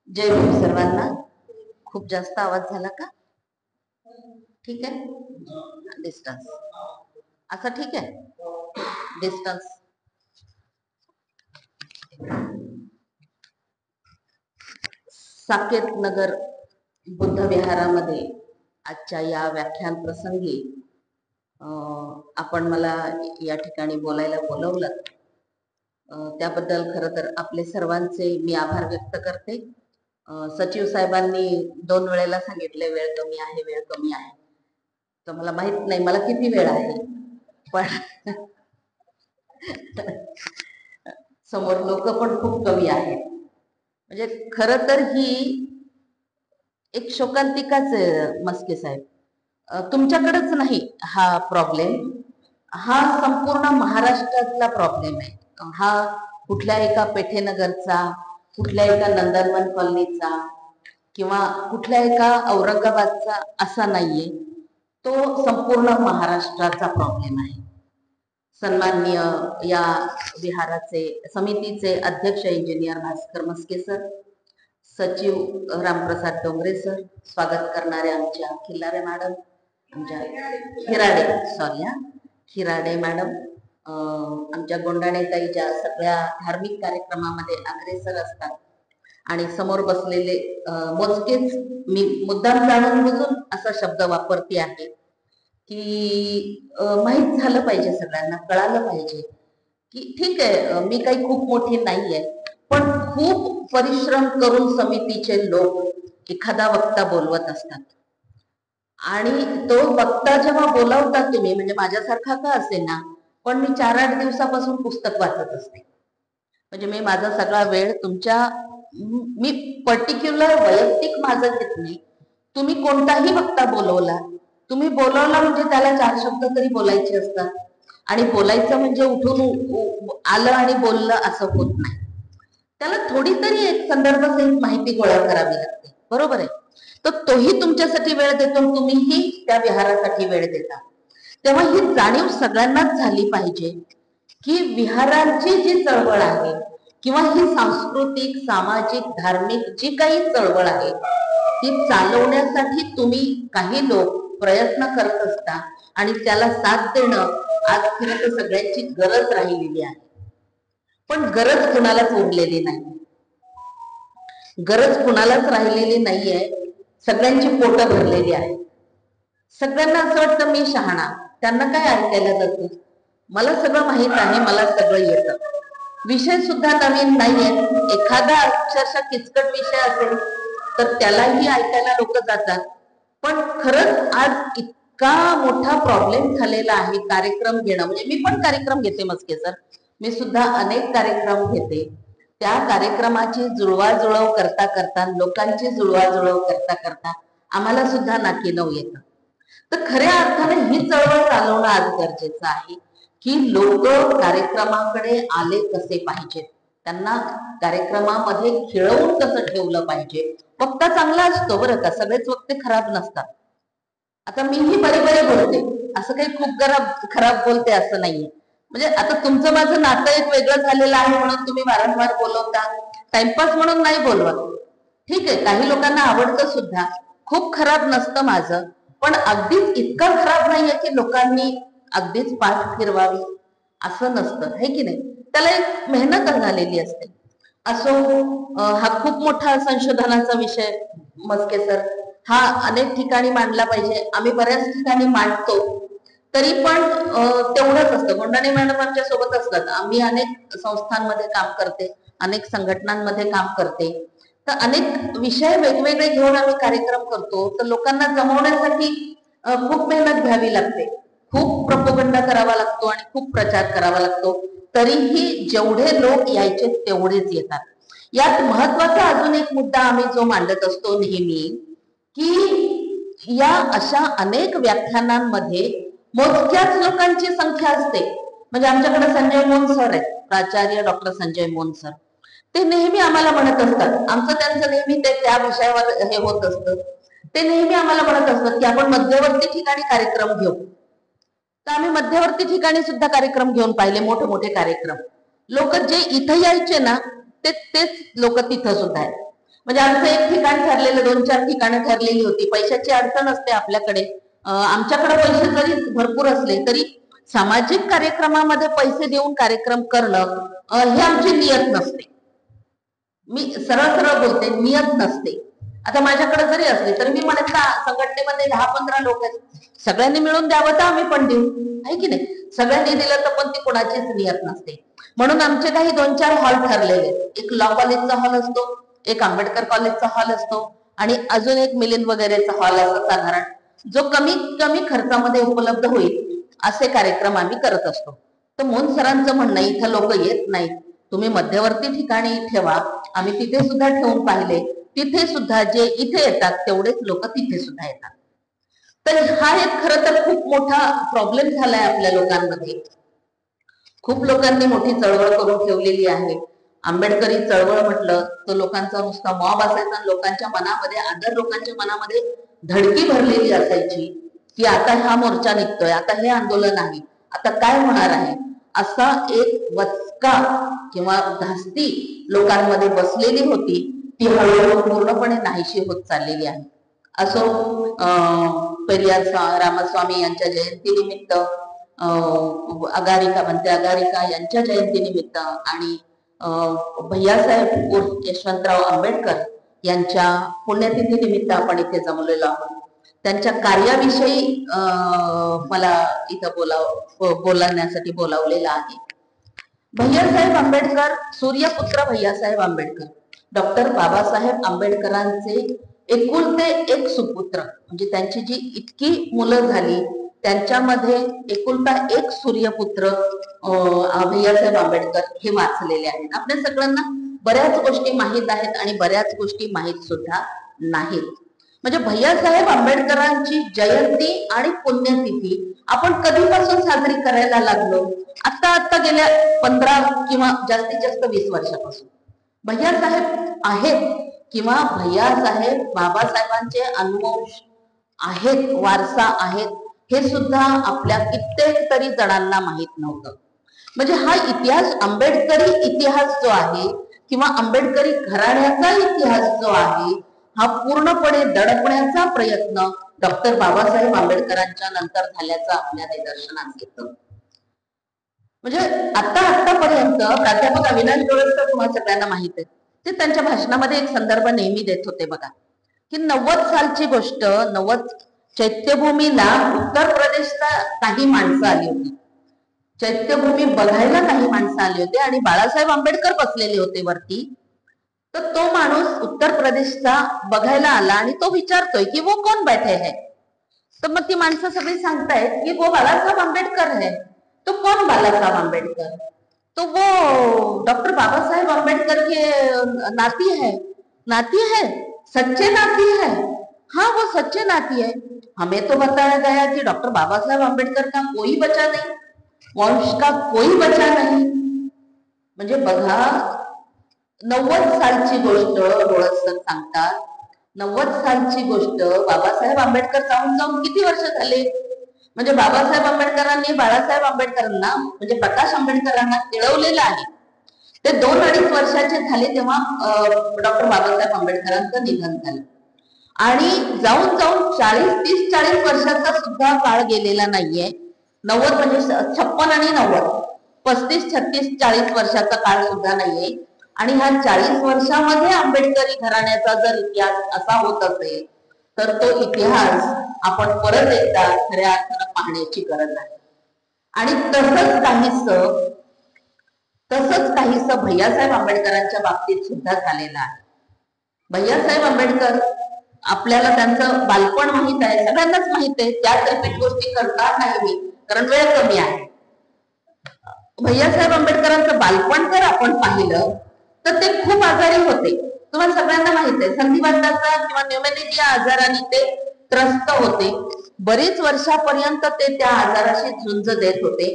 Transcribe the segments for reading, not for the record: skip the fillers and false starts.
जय भीम सर्वांना. खूप जास्त आवाज झाला का? ठीक आहे. डिस्टन्स असं ठीक आहे. डिस्टन्स साकेत नगर बुद्ध विहारामध्ये आजच्या या व्याख्यान प्रसंगी आपण मला या ठिकाणी बोलायला बोलवलं, त्याबद्दल खरं तर आपले सर्वांचे मी आभार व्यक्त करते. सचिव साहेबांनी 2 वेळेला सांगितले वेळ कमी आहे, वेळ कमी आहे. तर मला माहित नाही मला किती वेळ आहे, पण समोर लोक पण खूप कमी आहेत. म्हणजे खरं तर ही एक शोकांतिकाच मस्के साहेब. तुमच्याकडेच नाही हा प्रॉब्लेम, हा संपूर्ण महाराष्ट्रातला प्रॉब्लेम आहे. हा कुठल्या एका पेठेनगरचा, कुठल्या एका नंदनवन कॉलनीचा किंवा कुठल्या एका औरंगाबादचा असा नाहीये. तो संपूर्ण महाराष्ट्राचा प्रॉब्लेम आहे. सन्माननीय या विहाराचे समितीचे अध्यक्ष इंजिनियर भास्कर मस्के सर, सचिव रामप्रसाद डोंगरे सर, स्वागत करणारे आमच्या खिल्लारे मॅडम, आमच्या खिराडे मॅडम, आमच्या गोंडाणे ताई ज्या सगळ्या धार्मिक कार्यक्रमामध्ये अग्रेसर असतात, आणि समोर बसलेले मोजकेच, मी मुद्दाम जाणून बुजून असा शब्द वापरते आहे की माहीत झालं पाहिजे, सगळ्यांना कळालं पाहिजे की ठीक आहे, मी काही खूप मोठी नाहीये, पण खूप परिश्रम करून समितीचे लोक एखादा वक्ता बोलवत असतात. आणि तो वक्ता जेव्हा बोलावता तुम्ही, म्हणजे माझ्यासारखा का असे ना, पण मी 4-8 दिवसापासून पुस्तक वाचत असते. म्हणजे मी माझा सगळा वेळ मी पर्टिक्युलर वैयक्तिक माझं घेत नाही. तुम्ही कोणताही वक्ता बोलवला, तुम्ही बोलवला म्हणजे त्याला 4 शब्द तरी बोलायचे असतात. आणि बोलायचं म्हणजे उठून आलं आणि बोललं असं होत नाही. त्याला थोडी तरी एक संदर्भ सहित माहिती गोळा करावी लागते, बरोबर आहे. तर तोही तुमच्यासाठी वेळ देतो, तुम्हीही त्या विहारासाठी वेळ देता. तेव्हा ही जाणीव सगळ्यांनाच झाली पाहिजे की विहारांची जी चळवळ आहे किंवा ही सांस्कृतिक, सामाजिक, धार्मिक जी काही चळवळ आहे ती चालवण्यासाठी तुम्ही काही लोक प्रयत्न करत असता, आणि त्याला साथ देणं आज खरं तर सगळ्यांची गरज राहिलेली आहे. पण गरज कुणालाच उरलेली नाही, गरज कुणालाच राहिलेली नाहीये. सगळ्यांची पोटं भरलेली आहे. सगळ्यांना असं वाटतं मी शहाणा, त्यांना काय ऐकायला जातं, मला सगळं माहित आहे, मला सगळं येतं. विषय सुद्धा नवीन नाहीये. एखादा अक्षरशः किचकट विषय असेल तर त्यालाही ऐकायला लोक जातात. पण खरंच आज इतका मोठा प्रॉब्लेम झालेला आहे कार्यक्रम घेणं. म्हणजे मी पण कार्यक्रम घेते मस्के सर, मी सुद्धा अनेक कार्यक्रम घेते. त्या कार्यक्रमाची जुळवाजुळव करता करता, लोकांची जुळवाजुळव करता करता आम्हाला सुद्धा नाकी नऊ येतं. तर खऱ्या अर्थाने ही चळवळ चालवणं आज गरजेचं आहे की लोक कार्यक्रमाकडे आले कसे पाहिजेत, त्यांना कार्यक्रमामध्ये खिळवून कसं ठेवलं पाहिजे. वक्ता चांगला असतो बरं का, सगळेच वक्ते खराब नसतात. आता मीही बरे बरे बोलते, असं काही खूप खराब बोलते असं नाहीये. म्हणजे आता तुमचं माझं नातं एक वेगळं झालेलं आहे म्हणून तुम्ही वारंवार बोलवता, टाइमपास म्हणून नाही बोलवत. ठीक आहे, काही लोकांना आवडतं सुद्धा, खूप खराब नसतं माझं, पण अगदीच इतकं खराब नाहीये की लोकांनी अगदीच पाठ फिरवावी असं नसतं, हे की नाही. त्याला एक मेहनत झालेली असते. असो, हा खूप मोठा संशोधनाचा विषय मस्के सर, हा अनेक ठिकाणी मांडला पाहिजे. आम्ही बऱ्याच ठिकाणी मांडतो, तरी पण तेवढंच असतं. गोंडाणे मॅडम आमच्या सोबत असतात, आम्ही अनेक संस्थांमध्ये काम करते, अनेक संघटनांमध्ये काम करते, तर अनेक विषय वेगवेगळे घेऊन आम्ही कार्यक्रम करतो. तर लोकांना जमवण्यासाठी खूप मेहनत घ्यावी लागते, खूप प्रोपगंडा करावा लागतो आणि खूप प्रचार करावा लागतो. तरीही जेवढे लोक यायचे तेवढेच येतात. यात महत्वाचा अजून एक मुद्दा आम्ही जो मांडत असतो नेहमी, की या अशा अनेक व्याख्यानांमध्ये मोजक्याच लोकांची संख्या असते. म्हणजे आमच्याकडे संजय मोहन सर आहेत, प्राचार्य डॉक्टर संजय मोहन सर, ते नेहमी आम्हाला म्हणत असतात, आमचं त्यांचं नेहमी त्या विषयावर हे होत असतं, ते नेहमी आम्हाला म्हणत असतात की आपण मध्यवर्ती ठिकाणी कार्यक्रम घेऊ. तर आम्ही मध्यवर्ती ठिकाणी सुद्धा कार्यक्रम घेऊन पाहिले, मोठे मोठे कार्यक्रम. लोक जे इथं यायचे ना तेच लोक तिथं सुद्धा आहेत. म्हणजे आमचं एक ठिकाण ठरलेलं, 2-4 ठिकाणं ठरलेली होती. पैशाची अडचण असते आपल्याकडे, आमच्याकडे पैसे जरी भरपूर असले तरी सामाजिक कार्यक्रमामध्ये पैसे देऊन कार्यक्रम करणं हे आमची नियत नसते. मी सरळ सरळ बोलते, नियत नसते. आता माझ्याकडे जरी असले तरी मी म्हणत ना, संघटनेमध्ये 10-15 लोक आहेत, सगळ्यांनी मिळून द्यावं तर आम्ही पण देऊ, आहे की नाही. सगळ्यांनी दिलं तर पण ती कोणाचीच नियत नसते. म्हणून आमचे काही 2-4 हॉल ठरलेले. एक लॉ कॉलेजचा हॉल असतो, एक आंबेडकर कॉलेजचा हॉल असतो आणि अजून एक मिलिंद वगैरेचा हॉल असतो साधारण, जो कमीत कमी खर्चामध्ये उपलब्ध होईल असे कार्यक्रम आम्ही करत असतो. तर मोहन सरांचं म्हणणं, इथं लोक येत नाहीत, तुम्ही मध्यवर्ती ठिकाणी ठेवा. आम्ही तिथे सुद्धा ठेवून पाहिले, तिथे सुद्धा जे इथे येतात तेवढेच लोक तिथे सुद्धा येतात. तर हा एक खरं तर खूप मोठा प्रॉब्लेम झालाय आपल्या लोकांमध्ये. खूप लोकांनी मोठी चळवळ करून ठेवलेली आहे. आंबेडकरी चळवळ म्हटलं तर लोकांचा नुसता मॉब असायचा, लोकांच्या मनामध्ये, आदर लोकांच्या मनामध्ये धडकी भरलेली असायची की आता हा मोर्चा निघतोय, आता हे आंदोलन आहे, आता काय होणार आहे, असा एक वचका किंवा धास्ती लोकांमध्ये बसलेली होती. ती हळूहळू पूर्णपणे नाहीशी होत चाललेली आहे. असो, पेरियार रामस्वामी यांच्या जयंतीनिमित्त, अगारिका म्हणते अगारिका यांच्या जयंतीनिमित्त आणि भैयासाहेब उर्फ यशवंतराव आंबेडकर यांच्या पुण्यतिथी निमित्त आपण इथे जमलेलो आहोत. त्यांच्या कार्याविषयी मला इथं बोलण्यासाठी बोलावलेलं आहे. भैयासाहेब आंबेडकर, सूर्यपुत्र भैयासाहेब आंबेडकर, डॉक्टर बाबासाहेब आंबेडकरांचे एकुलते एक सुपुत्र. म्हणजे त्यांची जी इतकी मुलं झाली त्यांच्यामध्ये एकुलता एक सूर्यपुत्र भैयासाहेब आंबेडकर हे वाचलेले आहेत. आपल्या सगळ्यांना बऱ्याच गोष्टी माहीत आहेत आणि बऱ्याच गोष्टी माहीत सुद्धा नाहीत. म्हणजे भैयासाहेब आंबेडकरांची जयंती आणि पुण्यतिथी आपण कधीपासून साजरी करायला लागलो? आता गेल्या 15 किंवा जास्तीत जास्त 20 वर्षापासून भैयासाहेब आहेत किंवा भैयासाहेब बाबासाहेबांचे अनुवंश आहेत, वारसा आहेत, हे सुद्धा आपल्या कित्येक तरी जणांना माहीत नव्हतं. म्हणजे हा इतिहास, आंबेडकरी इतिहास जो आहे किंवा आंबेडकरी घराण्याचा इतिहास जो आहे, हा पूर्णपणे दडपण्याचा प्रयत्न डॉक्टर बाबासाहेब आंबेडकरांच्या नंतर झाल्याचं आपल्या निदर्शनास येतं. म्हणजे आतापर्यंत प्राध्यापक अविनाश डोळसकर तुम्हाला सगळ्यांना माहित आहे, ते त्यांच्या भाषणामध्ये एक संदर्भ नेहमी देत होते बघा, की 90 सालची गोष्ट. 90 चैत्यभूमीला उत्तर प्रदेशचा काही माणसं आली होती. चैत्यभूमी बघायला काही माणसं आली होती आणि बाळासाहेब आंबेडकर बसलेले होते वरती. तर तो माणूस उत्तर प्रदेशचा बघायला आला आणि तो विचारतोय की वो कौन बैठे है. तर मग ती माणसं सगळी सांगतायत की वो बाळासाहेब आंबेडकर है. तो कौन बाळासाहेब आंबेडकर? तो वो डॉक्टर बाबा साहेब आंबेडकर के नाती है, सच्चे नाती है. हाँ, वो सच्चे नाती है. हमें तो बताया गया कि डॉक्टर बाबा साहेब आंबेडकर का कोई बचा नहीं, वंश का कोई बचा नहीं. म्हणजे बघा, 90 सालची गोष्ट डोळसकर सांगतात. 90 सालची गोष्ट. बाबासाहेब आंबेडकर जाऊन किती वर्ष झाले? म्हणजे बाबासाहेब आंबेडकरांनी बाळासाहेब आंबेडकरांना, म्हणजे प्रकाश आंबेडकरांना खेळवलेलं आहे. ते 2-2.5 वर्षाचे झाले तेव्हा डॉक्टर बाबासाहेब आंबेडकरांचं निधन झालं. आणि जाऊन 30-40 वर्षाचा सुद्धा काळ गेलेला नाहीये. 90 म्हणजे 56 आणि 90, 35-36-40 वर्षाचा काळ सुद्धा नाहीये. आणि ह्या 40 वर्षामध्ये आंबेडकरी घराण्याचा जर इतिहास असा होत असेल तर तो इतिहास आपण परत एकदा खऱ्या अर्थानं पाहण्याची गरज आहे. आणि तसंच काहीसं भैयासाहेब आंबेडकरांच्या बाबतीत सुद्धा झालेलं आहे. भैयासाहेब आंबेडकर, आपल्याला त्यांचं बालपण माहित आहे, सगळ्यांनाच माहित आहे. त्या रिपीट गोष्टी करणार नाही मी, कारण वेळ कमी आहे. भैयासाहेब आंबेडकरांचं बालपण जर आपण पाहिलं तर ते खूप आजारी होते. तुम्हाला सगळ्यांना माहित आहे, संधिवाताचा किंवा न्यूमोनिया आजाराने ते त्रस्त होते. बरीच वर्षापर्यंत ते त्या आजाराशी झुंज देत होते.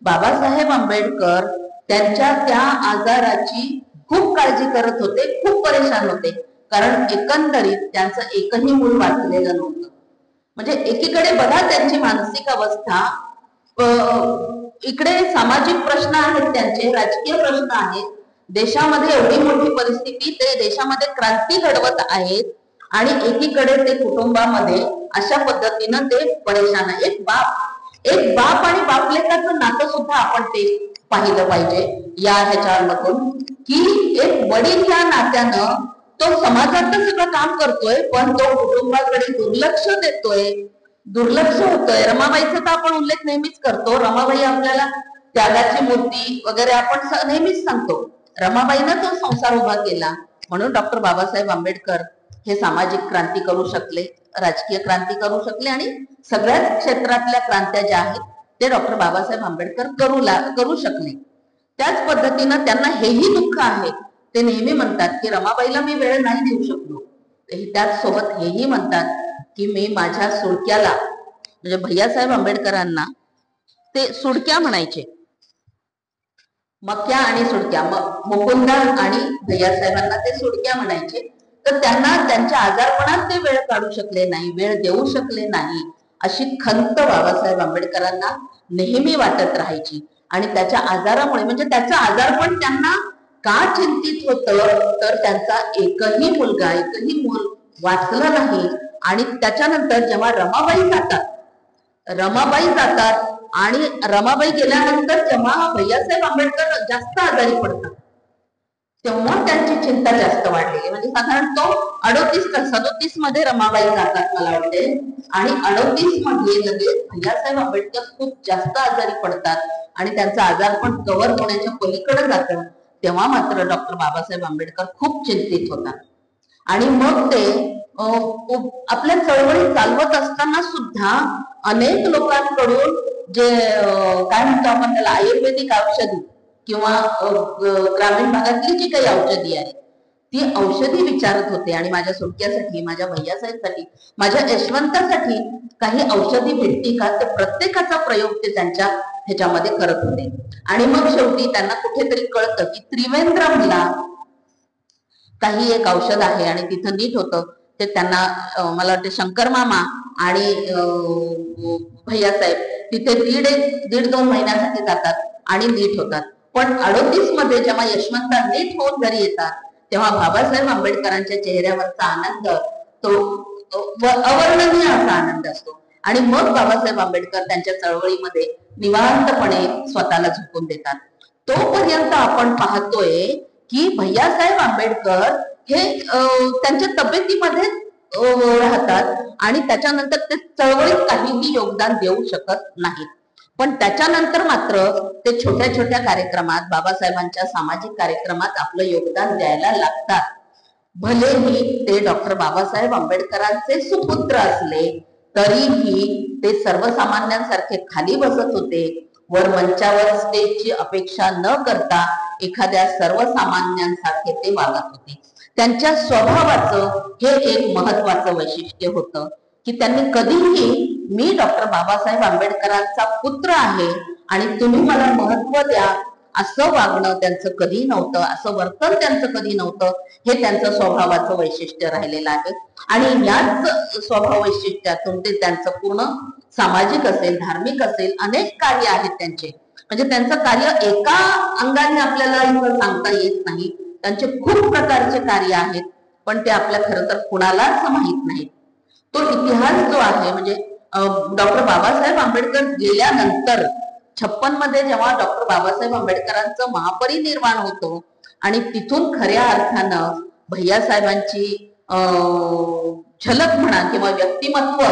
बाबासाहेब आंबेडकर त्यांच्या त्या आजाराची खूप काळजी करत होते, खूप परेशान होते, कारण एकंदरीत त्यांचं एकही मूल वाचलेलं नव्हतं. म्हणजे एकीकडे बघा त्यांची मानसिक अवस्था, इकडे सामाजिक प्रश्न आहेत, त्यांचे राजकीय प्रश्न आहेत, देशामध्ये एवढी मोठी परिस्थिती, ते देशामध्ये क्रांती घडवत आहेत आणि एकीकडे ते कुटुंबामध्ये अशा पद्धतीनं ते परेशान आहे. एक बाप आणि बापलेकाचं नातं सुद्धा आपण ते पाहिलं पाहिजे या ह्याच्यामधून, की एक वडील या नात्यानं तो समाजात सगळं काम करतोय पण तो कुटुंबाकडे दुर्लक्ष होतोय. रमाबाईचा तर आपण उल्लेख नेहमीच करतो. रमाबाई आपल्याला त्यागाची मूर्ती वगैरे आपण नेहमीच सांगतो. रमाबाईनं तो संसार उभा केला म्हणून डॉक्टर बाबासाहेब आंबेडकर हे सामाजिक क्रांती करू शकले, राजकीय क्रांती करू शकले आणि सगळ्याच क्षेत्रातल्या क्रांत्या ज्या आहेत ते डॉक्टर बाबासाहेब आंबेडकर करू शकले. त्याच पद्धतीनं त्यांना हेही दुःख आहे. ते नेहमी म्हणतात की रमाबाईला मी वेळ नाही देऊ शकलो. त्याच सोबत हेही म्हणतात की मी माझ्या सुडक्याला, म्हणजे भैयासाहेब आंबेडकरांना ते सुडक्या म्हणायचे, मक्या आणि सुडक्या, मुकुंदा आणि भैयासाहेबांना ते सुडक्या म्हणायचे. तर त्यांना त्यांच्या आजारपणात ते वेळ काढू शकले नाही, वेळ देऊ शकले नाही, अशी खंत बाबासाहेब आंबेडकरांना नेहमी वाटत राहायची. आणि त्याच्या आजारामुळे, म्हणजे त्याचं आजारपण त्यांना का चिंतित होतं, तर त्यांचा एकही मूल वाचला नाही. आणि त्याच्यानंतर जेव्हा रमाबाई जातात आणि रमाबाई गेल्यानंतर जेव्हा भैयासाहेब आंबेडकर जास्त आजारी पडतात तेव्हा त्यांची चिंता जास्त वाढलेली. म्हणजे साधारण तो 38-37 मध्ये रमाबाई जातात मला वाटते, आणि 38 मध्ये लगेच भैयासाहेब आंबेडकर खूप जास्त आजारी पडतात आणि त्यांचा आजारपण कव्हर होण्याच्या पलीकडे जातं. तेव्हा मात्र डॉक्टर बाबासाहेब आंबेडकर खूप चिंतित होतात. आणि मग ते आपल्या चळवळी चालवत असताना सुद्धा अनेक लोकांकडून जे काय म्हणतो आपण त्याला, आयुर्वेदिक औषधी किंवा ग्रामीण भागातली जी काही औषधी आहे ती औषधी विचारत होते. आणि माझ्या सुडक्यासाठी, माझ्या भैयासाहेबसाठी, माझ्या यशवंतासाठी काही औषधी भेटती का, तर प्रत्येकाचा प्रयोग ते त्यांच्या ह्याच्यामध्ये करत होते. आणि मग शेवटी त्यांना कुठेतरी कळतं की त्रिवेंद्रमला काही एक औषध आहे आणि तिथं नीट होतं. ते त्यांना मला वाटतं शंकर मामा आणि भैयासाहेब तिथे दीड 2 महिन्यासाठी जातात आणि नीट होतात. पण 38 मध्ये जेव्हा यशवंत नीट होऊन घरी येतात तेव्हा बाबासाहेब आंबेडकरांच्या चेहऱ्यावरचा आनंद तो अवर्णनीय असा आनंद असतो. आणि मग बाबासाहेब आंबेडकर त्यांच्या चळवळीमध्ये निवांतपणे स्वतःला झोकून देतात. तोपर्यंत आपण पाहतोय की भैयासाहेब आंबेडकर हे त्यांच्या तब्येतीमध्ये राहतात आणि त्याच्यानंतर ते चळवळीत काहीही योगदान देऊ शकत नाहीत. पण त्याच्यानंतर मात्र ते छोट्या छोट्या कार्यक्रमात, बाबासाहेबांच्या सामाजिक कार्यक्रमात आपलं योगदान द्यायला लागतात. भलेही ते डॉक्टर बाबासाहेब आंबेडकरांचे सुपुत्र असले तरीही ते सर्वसामान्यांसारखे खाली बसत होते. वर मंचावर स्टेजची अपेक्षा न करता एखाद्या सर्वसामान्यांसारखे ते वागत होते. त्यांच्या स्वभावाचं हे एक महत्वाचं वैशिष्ट्य होतं की त्यांनी कधीही मी डॉक्टर बाबासाहेब आंबेडकरांचा पुत्र आहे आणि तुम्ही मला महत्व द्या असं वागणं त्यांचं कधी नव्हतं, असं वर्तन त्यांचं कधी नव्हतं. हे त्यांचं स्वभावाचं वैशिष्ट्य राहिलेलं आहे. आणि याच स्वभाव वैशिष्ट्यातून ते त्यांचं पूर्ण सामाजिक असेल, धार्मिक असेल, अनेक कार्य आहेत त्यांचे. म्हणजे त्यांचं कार्य एका अंगाने आपल्याला इथं सांगता येत नाही. त्यांचे खूप प्रकारचे कार्य आहेत पण ते आपल्या खरं तर कुणालाच माहित नाही. तो इतिहास जो आहे, म्हणजे डॉक्टर बाबासाहेब आंबेडकर गेल्यानंतर 56 मध्ये जेव्हा डॉक्टर बाबासाहेब आंबेडकरांचं महापरिनिर्वाण होतो आणि तिथून खऱ्या अर्थानं भैयासाहेबांची झलक म्हणा किंवा व्यक्तिमत्व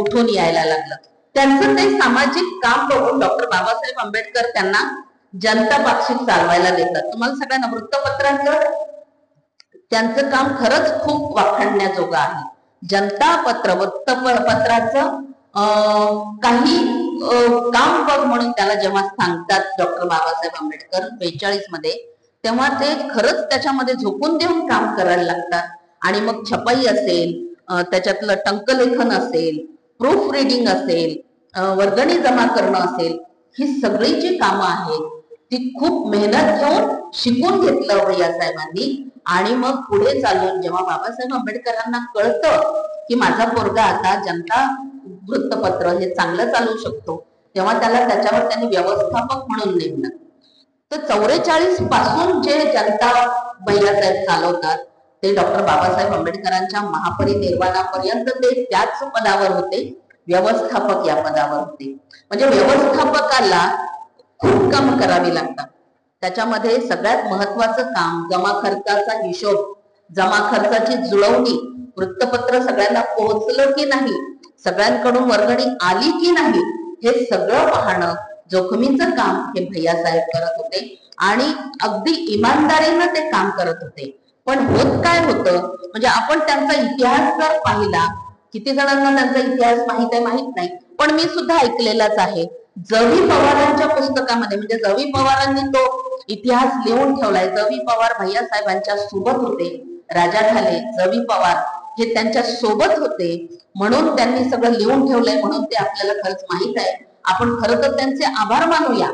उठून यायला लागलं. त्यांचं ते सामाजिक काम बघून डॉक्टर बाबासाहेब आंबेडकर त्यांना जनता पाक्षिक चालवायला देतात. तुम्हाला सगळ्यांना वृत्तपत्रांचं त्यांचं काम खरंच खूप वाखाणण्याजोगं आहे. जनता पत्र, वृत्तपत्राचं काही काम बघ म्हणून त्याला जेव्हा सांगतात डॉक्टर बाबासाहेब आंबेडकर 42 मध्ये, तेव्हा ते खरंच त्याच्यामध्ये झोकून देऊन काम करायला लागतात. आणि मग छपाई असेल, त्याच्यातलं टंकलेखन असेल, प्रूफ रिडिंग असेल, वर्गणी जमा करणं असेल, ही सगळी जी कामं आहेत ती खूप मेहनत घेऊन शिकून घेतलं भैयासाहेबांनी. आणि मग पुढे चालून जेव्हा बाबासाहेब आंबेडकरांना कळतं की माझा पोरगा आता जनता वृत्तपत्र हे चांगलं चालवू शकतो, तेव्हा त्याच्यावर त्यांनी व्यवस्थापक म्हणून नेमलं. तर 44 पासून जे जनता भैयासाहेब चालवतात ते डॉक्टर बाबासाहेब आंबेडकरांच्या महापरिनिर्वाणापर्यंत ते त्याच पदावर होते, व्यवस्थापक या पदावर होते. म्हणजे व्यवस्थापकाला खूप काम करावी लागतात. त्याच्यामध्ये सगळ्यात महत्वाचं काम जमा खर्चाचा हिशोब, जमा खर्चाची जुळवणी, वृत्तपत्र सगळ्यांना पोहोचलं की नाही, सगळ्यांकडून वर्गणी आली की नाही, हे सगळं पाहणं जोखमीचं काम हे भैयासाहेब करत होते आणि अगदी इमानदारीनं ते काम करत होते. पण होत काय होतं म्हणजे आपण त्यांचा इतिहास जर पाहिला, किती जणांना त्यांचा इतिहास माहित आहे माहित नाही, पण मी सुद्धा ऐकलेलाच आहे. जवी पवारांच्या पुस्तकामध्ये, म्हणजे जवी पवारांनी तो इतिहास लिहून ठेवलाय. जवी पवार भैयासाहेबांच्या सोबत होते, राजा ढाले, जवी पवार हे त्यांच्या सोबत होते, म्हणून त्यांनी सगळं लिहून ठेवलंय, म्हणून ते आपल्याला खरंच माहित आहे. आपण खरं तर त्यांचे आभार मानूया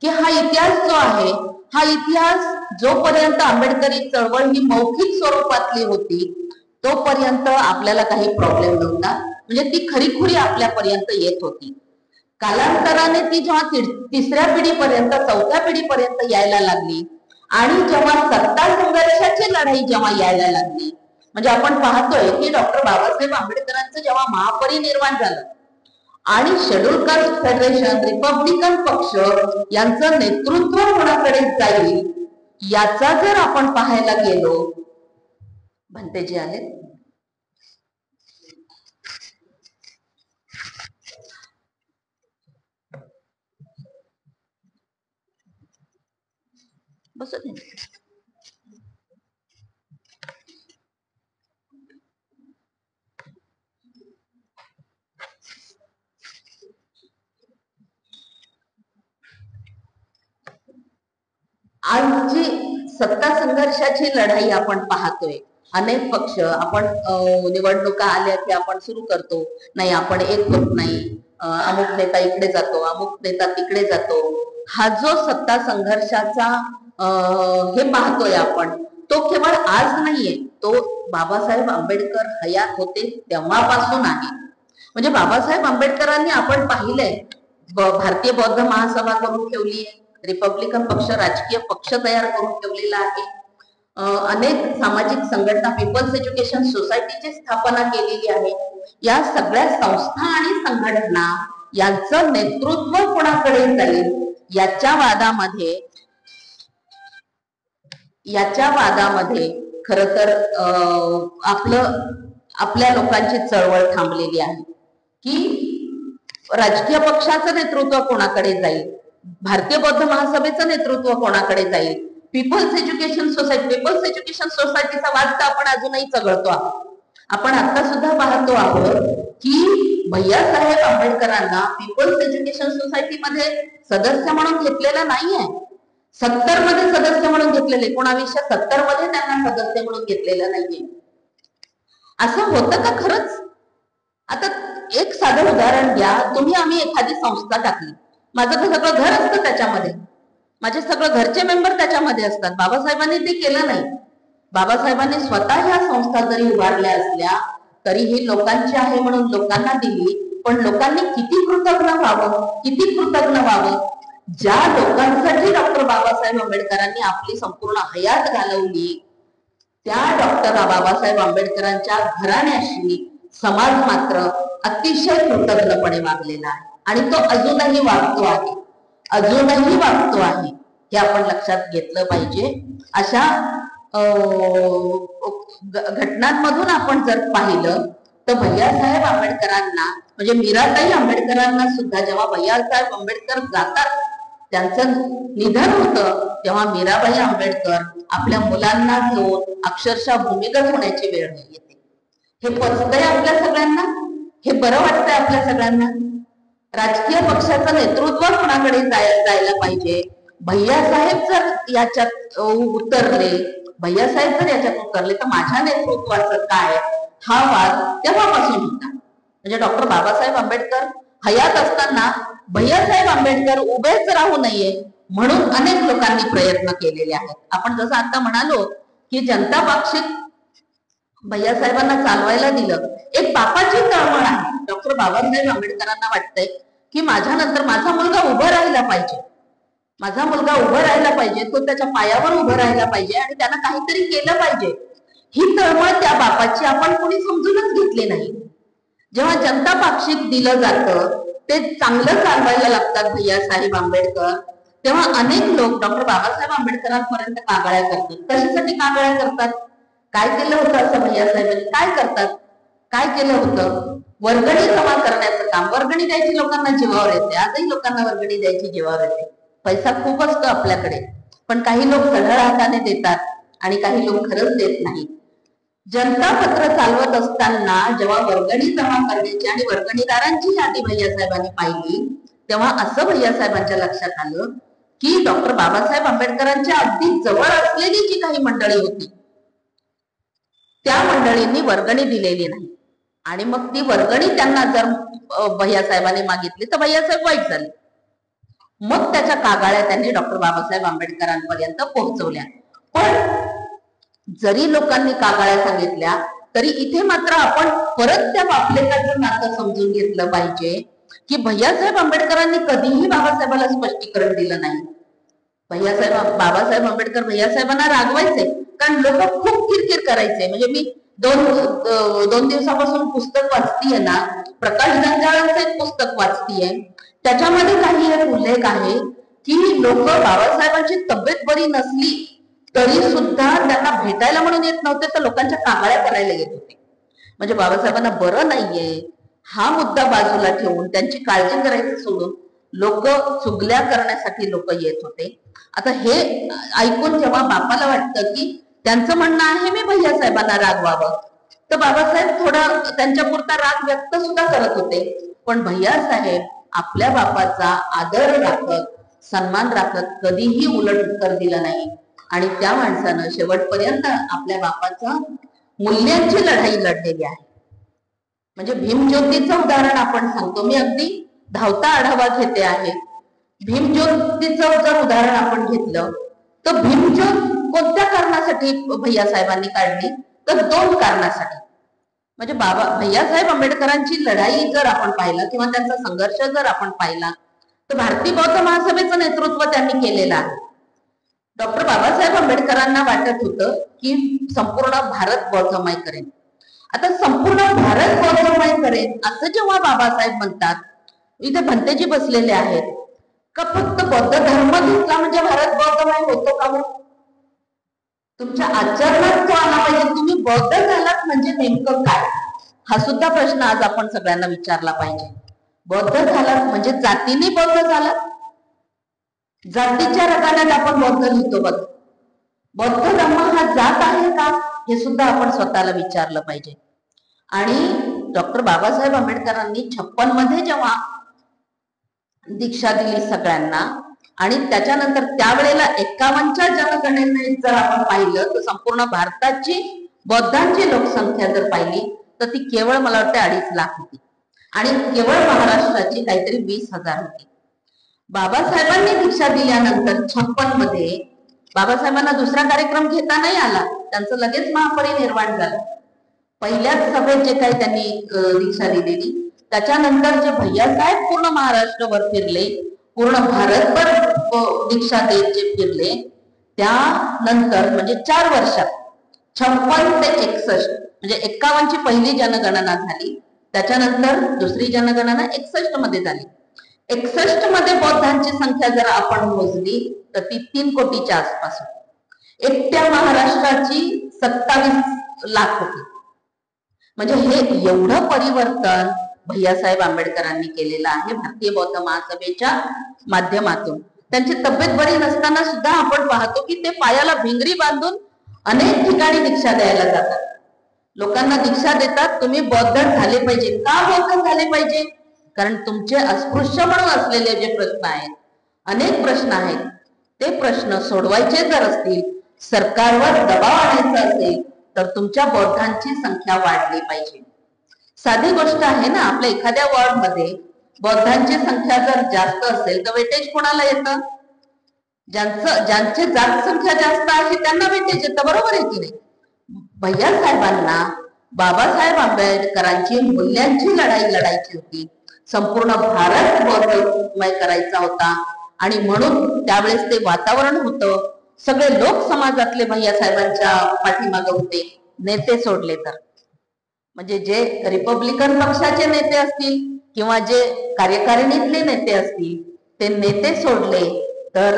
की हा इतिहास जो आहे, हा इतिहास जोपर्यंत आंबेडकरी चळवळ ही मौखिक स्वरूपातली होती तोपर्यंत आपल्याला काही प्रॉब्लेम नव्हता. म्हणजे ती खरीखुरी आपल्यापर्यंत येत होती. कालांतराने ती जेव्हा तिसऱ्या पिढीपर्यंत, चौथ्या पिढीपर्यंत यायला लागली आणि जेव्हा सत्ता संघर्षाची लढाई जेव्हा यायला लागली, म्हणजे आपण पाहतोय की डॉक्टर बाबासाहेब आंबेडकरांचं जेव्हा महापरिनिर्वाण झालं आणि शेड्यूल कास्ट फेडरेशन, रिपब्लिकन पक्ष यांचं नेतृत्व कोणाकडे जाईल याचा जर आपण पाहायला गेलो, भंते जी आहेत, बस आज जी सत्ता संघर्षाची लढाई आपण पाहतोय, अनेक पक्ष, आपण निवडणुका आल्या की आपण सुरू करतो, नाही आपण एक होत नाही, अमुक नेता इकडे जातो, अमुक नेता तिकडे जातो. हा जो सत्ता संघर्षाचा हे पाहतोय आपण, तो केवळ आज नाहीये, तो बाबासाहेब आंबेडकर हयात होते तेव्हापासून आहे. म्हणजे बाबासाहेब आंबेडकरांनी आपण पाहिलंय, भारतीय बौद्ध महासभा करून ठेवली आहे, रिपब्लिकन पक्ष राजकीय पक्ष तयार करून ठेवलेला आहे, अनेक सामाजिक संघटना, पीपल्स एज्युकेशन सोसायटीची स्थापना केलेली आहे. या सगळ्या संस्था आणि संघटना यांचं नेतृत्व कोणाकडे जाईल याच्या वादामध्ये खर तर आपल्या लोकांची चळवळ थांबलेली आहे की राजकीय पक्षाचं नेतृत्व कोणाकडे जाईल, भारतीय बौद्ध महासभेचं नेतृत्व कोणाकडे जाईल, पीपल्स एज्युकेशन सोसायटीचा वाद तर आपण अजूनही चघळतो आहोत. आपण आता सुद्धा पाहतो आहोत की भैयासाहेब आंबेडकरांना पीपल्स एज्युकेशन सोसायटीमध्ये सदस्य म्हणून घेतलेलं नाहीये. 70 मध्ये सदस्य म्हणून घेतलेले, 1970 मध्ये त्यांना सदस्य म्हणून घेतलेलं नाहीये. असं होतं का खरंच? आता एक साधं उदाहरण घ्या, आम्ही एखादी संस्था टाकली, माझं सगळं घर असतं त्याच्यामध्ये, माझे सगळं घरचे मेंबर त्याच्यामध्ये असतात. बाबासाहेबांनी ते केलं नाही. बाबासाहेबांनी स्वतः ह्या संस्था जरी उभारल्या असल्या तरी ही लोकांची आहे म्हणून लोकांना दिली, पण लोकांनी किती कृतज्ञ व्हावं. ज्या लोकांसाठी डॉक्टर बाबासाहेब आंबेडकरांनी आपली संपूर्ण हयात घालवली, त्या डॉक्टर बाबासाहेब आंबेडकरांच्या घराण्याशी समाज मात्र अतिशय कृतज्ञपणे वागलेला आहे आणि तो अजूनही वागतो आहे. हे आपण लक्षात घेतलं पाहिजे. अशा घटनांमधून आपण जर पाहिलं तर भैयासाहेब आंबेडकरांना, म्हणजे मीराताई आंबेडकरांना सुद्धा जेव्हा भैयासाहेब आंबेडकर जातात, त्यांचं निधन होतं, तेव्हा मीराबाई आंबेडकर आपल्या मुलांना घेऊन अक्षरशः भूमिगत होण्याची वेळ येते. हे पचतंय आपल्या सगळ्यांना, हे बरं वाटतंय आपल्या सगळ्यांना. राजकीय पक्षाचं नेतृत्व कोणाकडे जायला पाहिजे. भैयासाहेब जर याच्यात उतरले तर माझ्या नेतृत्वाचं काय, हा वाद तेव्हापासून होता. म्हणजे डॉक्टर बाबासाहेब आंबेडकर हयात असताना भैयासाहेब आंबेडकर उभेच राहू नये म्हणून अनेक लोकांनी प्रयत्न केलेले आहेत. आपण जसं आता म्हणालो की जनता पाक्षिक भैयासाहेबांना चालवायला दिलं, एक बापाची तळमळ आहे. डॉक्टर बाबासाहेब आंबेडकरांना वाटतंय की माझ्यानंतर माझा मुलगा उभा राहायला पाहिजे, माझा मुलगा उभं राहायला पाहिजे, तो त्याच्या पायावर उभं राहायला पाहिजे आणि त्यानं काहीतरी केलं पाहिजे. ही तळमळ त्या बापाची आपण कोणी समजूनच घेतली नाही. जेव्हा जनता पाक्षिक दिलं जातं, ते चांगलं चालवायला लागतात भैयासाहेब आंबेडकर, तेव्हा अनेक लोक डॉक्टर बाबासाहेब आंबेडकरांपर्यंत कागाळ्या करतात. कशासाठी कागाळ्या करतात? काय केलं होतं असं भैयासाहेबांनी? काय करतात? काय केलं होतं? वर्गणी जमा करण्याचं काम. वर्गणी द्यायची लोकांना जीवावर येते, आजही लोकांना वर्गणी द्यायची जीवावर येते. पैसा खूप असतो आपल्याकडे, पण काही लोक सढळ हाताने देतात आणि काही लोक खरंच देत नाही. जनता पत्र चालवत असताना जेव्हा वर्गणी जमा करण्याची आणि वर्गणीदारांची यादी भैयासाहेबांनी पाहिली, तेव्हा असं भैयासाहेबांच्या लक्षात आलं की डॉक्टर बाबासाहेब आंबेडकरांच्या अगदी जवळ असलेली जी काही मंडळी होती, त्या मंडळींनी वर्गणी दिलेली नाही. आणि मग ती वर्गणी त्यांना जर भैयासाहेबांनी मागितली तर भैयासाहेब वाईट झाले. मग त्याच्या कागाळ्या त्यांनी डॉक्टर बाबासाहेब आंबेडकरांपर्यंत पोहोचवल्या. पण जरी लोकांनी कागाळ्या सांगितल्या तरी इथे मात्र आपण परत त्या बापलेकाचं नातं समजून घेतलं पाहिजे की भैयासाहेब आंबेडकरांनी कधीही बाबासाहेबाला स्पष्टीकरण दिलं नाही. बाबासाहेब आंबेडकर भैयासाहेबांना रागवायचे, कारण लोक खूप किरकिर करायचे. म्हणजे मी दोन दिवसापासून पुस्तक वाचतीये ना, प्रकाश गंजाळांचं एक पुस्तक वाचतीये, त्याच्यामध्ये काही एक उल्लेख आहे की लोक बाबासाहेबांची तब्येत बरी नसली तरी सुद्धा त्यांना भेटायला म्हणून येत नव्हते, तर लोकांच्या कागाळ्या करायला येत होते. म्हणजे बाबासाहेबांना बरं नाहीये हा मुद्दा बाजूला ठेवून त्यांची काळजी करायची सोडून लोक चुगल्या करण्यासाठी लोक येत होते. आता हे ऐकून जेव्हा बापाला वाटतं की त्यांचं म्हणणं आहे मी भैयासाहेबांना रागवावं, तर बाबासाहेब थोडा त्यांच्यापुरता राग व्यक्त सुद्धा करत होते. पण भैयासाहेब आपल्या बापाचा आदर राखत, सन्मान राखत कधीही उलट उत्तर दिलं नाही. आणि त्या माणसानं शेवटपर्यंत आपल्या बापाचं मूल्यांची लढाई लढलेली आहे. म्हणजे भीमज्योतीचं उदाहरण आपण सांगतो, मी अगदी धावता आढावा घेते आहे. भीमज्योतीचं जर उदाहरण आपण घेतलं तर भीमज्योत कोणत्या कारणासाठी भैयासाहेबांनी काढली? तर 2 कारणासाठी. म्हणजे भैयासाहेब आंबेडकरांची लढाई जर आपण पाहिला किंवा त्यांचा संघर्ष जर आपण पाहिला तर भारतीय बौद्ध महासभेचं नेतृत्व त्यांनी केलेलं आहे. डॉक्टर बाबासाहेब आंबेडकरांना वाटत होतं की संपूर्ण भारत बौद्धमय करेन. आता संपूर्ण भारत बौद्धमय करेन असं जेव्हा बाबासाहेब म्हणतात, इथे भंतेजी बसलेले आहेत, का फक्त बौद्ध धर्म घेतला म्हणजे भारत बौद्धमय होतो का? तुमच्या आचरणात तो आला पाहिजे. तुम्ही बौद्ध झालात म्हणजे नेमकं काय, हा सुद्धा प्रश्न आज आपण सगळ्यांना विचारला पाहिजे. बौद्ध झालात म्हणजे जातीने बौद्ध झालात? जातीच्या रकान्यात आपण बौद्ध लिहितो बघ. बौद्ध धर्म हा जात आहे का, हे सुद्धा आपण स्वतःला विचारलं पाहिजे. आणि डॉक्टर बाबासाहेब आंबेडकरांनी 56 मध्ये जेव्हा दीक्षा दिली सगळ्यांना, आणि त्याच्यानंतर त्यावेळेला 51च्या जनगणनेत जर आपण पाहिलं तर संपूर्ण भारताची बौद्धांची लोकसंख्या जर पाहिली तर ती केवळ मला वाटतं 2.5 लाख होती आणि केवळ महाराष्ट्राची काहीतरी 20,000 होती. बाबासाहेबांनी दीक्षा दिल्यानंतर 56 मध्ये बाबासाहेबांना दुसरा कार्यक्रम घेता नाही आला, त्यांचं लगेच महापरिनिर्वाण झालं. पहिल्याच सभेत जे काही त्यांनी दीक्षा दिलेली, त्याच्यानंतर जे भैयासाहेब पूर्ण महाराष्ट्रभर फिरले, पूर्ण भारतभर दीक्षा देत जे फिरले, त्यानंतर म्हणजे 4 वर्षात 56 ते 61 म्हणजे 51 ची पहिली जनगणना झाली, त्याच्यानंतर दुसरी जनगणना 61 मध्ये झाली. 61 मध्ये बौद्धांची संख्या जर आपण मोजली तर ती 3 कोटीच्या आसपास होती. एकट्या महाराष्ट्राची 27 लाख होती. म्हणजे हे एवढं परिवर्तन भैयासाहेब आंबेडकरांनी केलेलं आहे भारतीय बौद्ध महासभेच्या माध्यमातून. त्यांची तब्येत बरी नसताना सुद्धा आपण पाहतो की ते पायाला भिंगरी बांधून अनेक ठिकाणी दीक्षा द्यायला जातात. लोकांना दीक्षा देतात, तुम्ही बौद्ध झाले पाहिजे. का बौद्ध झाले पाहिजे? कारण तुमचे अस्पृश्य म्हणून असलेले जे प्रश्न आहेत, अनेक प्रश्न आहेत, ते प्रश्न सोडवायचे जर असतील, सरकारवर दबाव आणायचा असेल तर तुमच्या बौद्धांची संख्या वाढली पाहिजे. साधी गोष्ट आहे ना, आपल्या एखाद्या वॉर्ड मध्ये बौद्धांची संख्या जर जास्त असेल तर वेटेज कोणाला येतं? ज्यांची जात संख्या जास्त आहे त्यांना वेटेज येतं, बरोबर आहे की नाही? भैयासाहेबांना बाबासाहेब आंबेडकरांची मूल्यांची लढाई लढायची होती. संपूर्ण भारत बौद्धमय करायचा होता आणि म्हणून त्यावेळेस ते वातावरण होतं. सगळे लोक समाजातले भैयासाहेबांच्या पाठीमागे होते. नेते सोडले तर, म्हणजे जे रिपब्लिकन पक्षाचे नेते असतील किंवा जे कार्यकारिणीतले नेते असतील ते नेते सोडले तर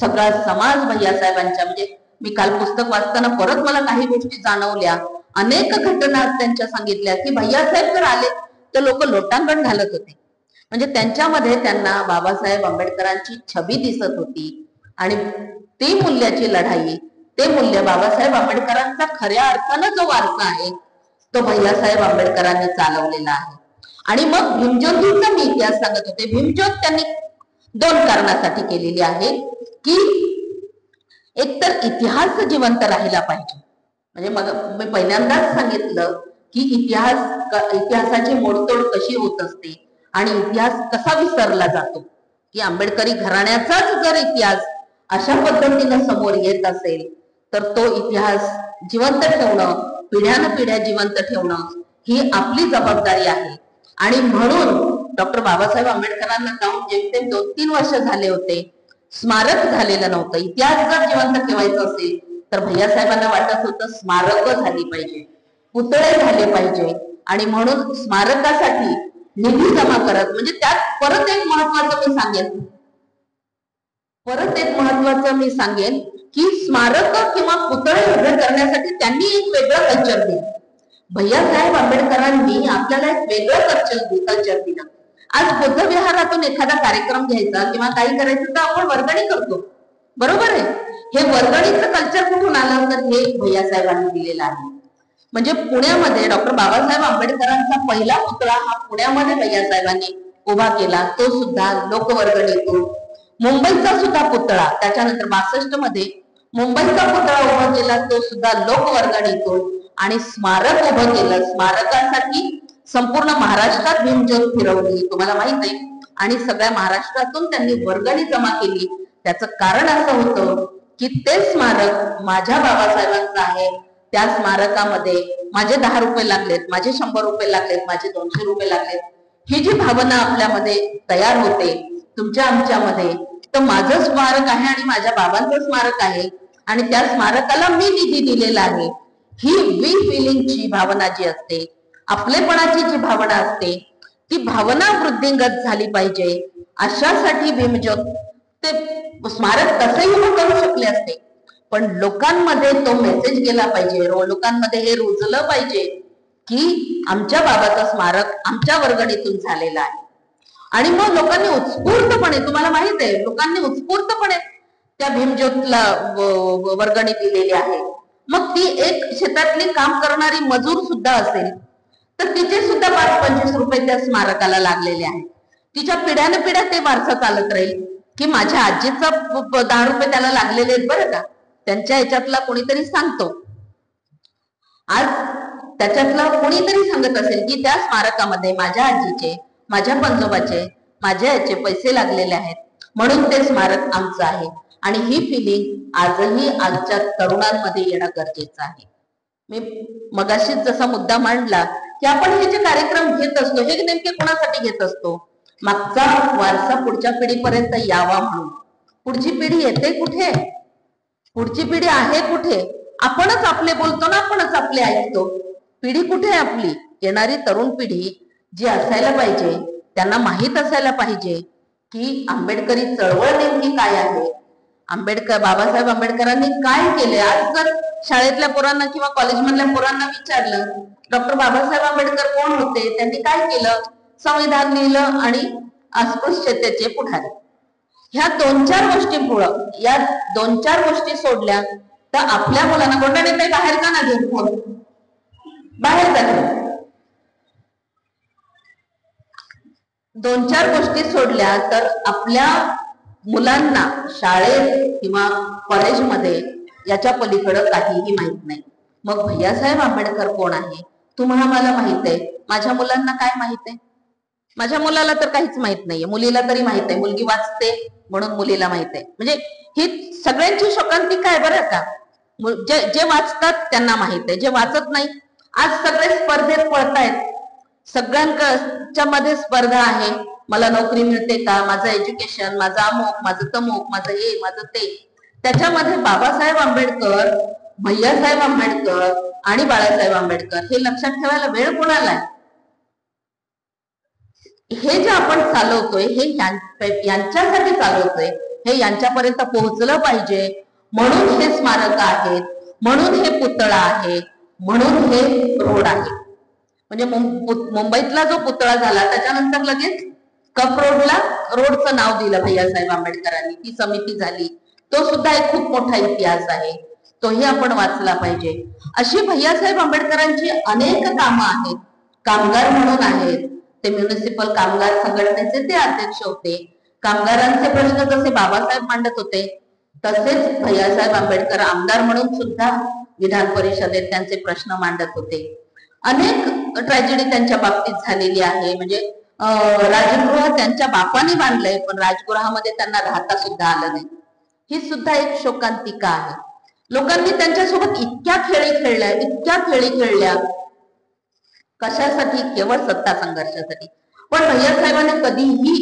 सगळा समाज भैयासाहेबांच्या, म्हणजे मी काल पुस्तक वाचताना परत मला काही गोष्टी जाणवल्या. अनेक घटना त्यांच्या सांगितल्या की भैयासाहेब जर आले तर लोक लोटांगण घालत होते. म्हणजे त्यांच्यामध्ये त्यांना बाबासाहेब आंबेडकरांची छबी दिसत होती आणि ती मूल्याची लढाई, ते मूल्य बाबासाहेब आंबेडकरांचा खऱ्या अर्थानं जो वारसा आहे तो भैयासाहेब आंबेडकरांनी चालवलेला आहे. आणि मग भीमज्योतीचा मी इतिहास सांगत होते. भीमज्योत त्यांनी 2 कारणासाठी केलेली आहे की एकतर इतिहास जिवंत राहिला पाहिजे. म्हणजे मग मी पहिल्यांदाच सांगितलं की इतिहासाची मोडतोड कशी होत असते आणि इतिहास कसा विसरला जातो, की आंबेडकरी घराण्याचाच जर इतिहास अशा पद्धतीनं समोर येत असेल तर तो इतिहास जिवंत ठेवणं, पिढ्यानपिढ्या जिवंत ठेवणं ही आपली जबाबदारी आहे. आणि म्हणून डॉक्टर बाबासाहेब आंबेडकरांना जाऊन जेमतेम 2-3 वर्ष झाले होते, स्मारक झालेलं नव्हतं. इतिहास जर जिवंत ठेवायचा असेल तर भैयासाहेबांना वाटत होतं स्मारक झाली पाहिजे, पुतळे झाले पाहिजे. आणि म्हणून स्मारकासाठी निधी जमा करत, म्हणजे त्यात परत एक महत्वाचं मी सांगेन की स्मारक किंवा पुतळे उभे करण्यासाठी त्यांनी एक वेगळं कल्चर दिलं. भैयासाहेब आंबेडकरांनी आपल्याला एक वेगळं कल्चर दिलं. आज बुद्ध विहारातून एखादा कार्यक्रम घ्यायचा किंवा काही करायचं तर आपण वर्गणी करतो, बरोबर आहे. हे वर्गणीचं कल्चर कुठून आलं तर हे भैयासाहेबांनी दिलेलं आहे. म्हणजे पुण्यामध्ये डॉक्टर बाबासाहेब आंबेडकरांचा पहिला पुतळा हा पुण्यामध्ये भैयासाहेबांनी उभा केला, तो सुद्धा लोकवर्गणीतून. मुंबईचा सुद्धा पुतळा त्याच्यानंतर 62 मध्ये मुंबईचा पुतळा उभा केला, तो सुद्धा लोकवर्गणीतून. आणि स्मारक उभं केलं, स्मारकासाठी संपूर्ण महाराष्ट्रात भीमज्योत फिरवली, तुम्हाला माहित आहे. आणि सगळ्या महाराष्ट्रातून त्यांनी वर्गणी जमा केली. त्याचं कारण असं होतं की ते स्मारक माझ्या बाबासाहेबांचं आहे. त्या स्मारकामध्ये माझे 10 रुपये लागलेत, माझे 100 रुपये लागलेत, माझे 200 रुपये लागलेत, ही जी भावना आपल्यामध्ये तयार होते तुमच्या आमच्यामध्ये, तर माझं स्मारक आहे आणि माझ्या बाबांचं स्मारक आहे आणि त्या स्मारकाला मी निधी दिलेला आहे, ही वी फिलिंगची भावना जी असते, आपलेपणाची जी भावना असते, ती भावना वृद्धिंगत झाली पाहिजे. अशासाठी भीमज्योत ते स्मारक तसंही उभं करू शकले असते, पण लोकांमध्ये तो मेसेज गेला पाहिजे, लोकांमध्ये हे रुजलं पाहिजे की आमच्या बाबाचं स्मारक आमच्या वर्गणीतून झालेलं आहे. आणि मग लोकांनी उत्स्फूर्तपणे, तुम्हाला माहित आहे, लोकांनी उत्स्फूर्तपणे त्या भीमज्योतला वर्गणी दिलेली आहे. मग ती एक शेतातली काम करणारी मजूर सुद्धा असेल तर तिचे सुद्धा 5-25 रुपये त्या स्मारकाला लागलेले आहेत. तिच्या पिढ्याने पिढ्या ते वारसा चालत राहील की माझ्या आजीचा 10 रुपये त्याला लागलेले आहेत बरं का. त्यांच्या ह्याच्यातला कोणीतरी सांगतो, आज त्याच्यातला कोणीतरी सांगत असेल की त्या स्मारकामध्ये माझ्या आजीचे, माझ्या पंजोबाचे, माझ्या याचे पैसे लागलेले आहेत, म्हणून ते स्मारक आमचं आहे. आणि ही फिलिंग आजही आजच्या तरुणांमध्ये येणं गरजेचं आहे. मी मगाशीच जसा मुद्दा मांडला की आपण हे जे कार्यक्रम घेत असतो हे नेमके कोणासाठी घेत असतो, मागचा वारसा पुढच्या पिढीपर्यंत यावा म्हणून. पुढची पिढी येते कुठे, पुढची पिढी आहे कुठे, आपणच आपले बोलतो ना, आपणच आपले ऐकतो. पिढी कुठे आहे आपली? येणारी तरुण पिढी जी असायला पाहिजे, त्यांना माहित असायला पाहिजे की आंबेडकरी चळवळ नेमकी काय आहे, बाबासाहेब आंबेडकरांनी काय केले. आज जर शाळेतल्या पोरांना किंवा कॉलेजमधल्या पोरांना विचारलं डॉक्टर बाबासाहेब आंबेडकर कोण होते, त्यांनी काय केलं, संविधान लिहिलं आणि अस्पृश्यतेचे पुढारी. ह्या 2-4 गोष्टींमुळं, या 2-4 गोष्टी सोडल्या तर आपल्या मुलांना कोणत्या नेते बाहेर का ना घेऊन फोन बाहेर जाते. 2-4 गोष्टी सोडल्या तर आपल्या मुलांना शाळेत किंवा कॉलेजमध्ये याच्या पलीकडं काहीही माहित नाही. मग भैयासाहेब आंबेडकर कोण आहे तुम्हाला मला माहित आहे, माझ्या मुलांना काय माहित आहे? माझ्या मुलाला तर काहीच माहित नाहीये, मुलीला तरी माहित आहे, मुलगी वाचते म्हणून मुलीला माहित आहे. म्हणजे ही सगळ्यांची शोकांतिका आहे बरं का. जे वाचतात त्यांना माहित आहे, जे वाचत नाही, आज सगळे स्पर्धेत पळतायत, सगळ्यांच्या मध्ये स्पर्धा आहे, मला नोकरी मिळते का, माझं एज्युकेशन, माझं अमुक, माझं तमुक, माझं हे, माझं ते. त्याच्यामध्ये बाबासाहेब आंबेडकर, भैयासाहेब आंबेडकर आणि बाळासाहेब आंबेडकर हे लक्षात ठेवायला वेळ कोणाला आहे? हे जे आपण चालवतोय हे यांच्यासाठी चालवतोय, हे यांच्यापर्यंत पोहोचलं पाहिजे म्हणून हे स्मारक आहेत, म्हणून हे पुतळा आहे, म्हणून हे रोड आहे. म्हणजे मुंबईतला जो पुतळा झाला त्याच्यानंतर लगेच कप रोडला रोडचं नाव दिलं भैयासाहेब आंबेडकरांनी, ती समिती झाली. तो सुद्धा एक खूप मोठा इतिहास आहे, तोही आपण वाचला पाहिजे. अशी भैयासाहेब आंबेडकरांची अनेक कामं आहेत. कामगार म्हणून आहेत, ते म्युनिसिपल कामगार संघटनेचे ते अध्यक्ष होते. कामगारांचे प्रश्न जसे बाबासाहेब मांडत होते तसेच भैयासाहेब आंबेडकर आमदार म्हणून सुद्धा विधान परिषदेत त्यांचे प्रश्न मांडत होते. अनेक ट्रॅजेडी त्यांच्या बाबतीत झालेली आहे. म्हणजे राजगृह त्यांच्या बापाने बांधलंय, पण राजगृहामध्ये त्यांना राहता सुद्धा आलं नाही. ही सुद्धा एक शोकांतिका आहे. लोकांनी त्यांच्यासोबत इतक्या खेळी खेळल्या कशासाठी? केवळ सत्ता संघर्षासाठी. पण भैयासाहेबांनी कधीही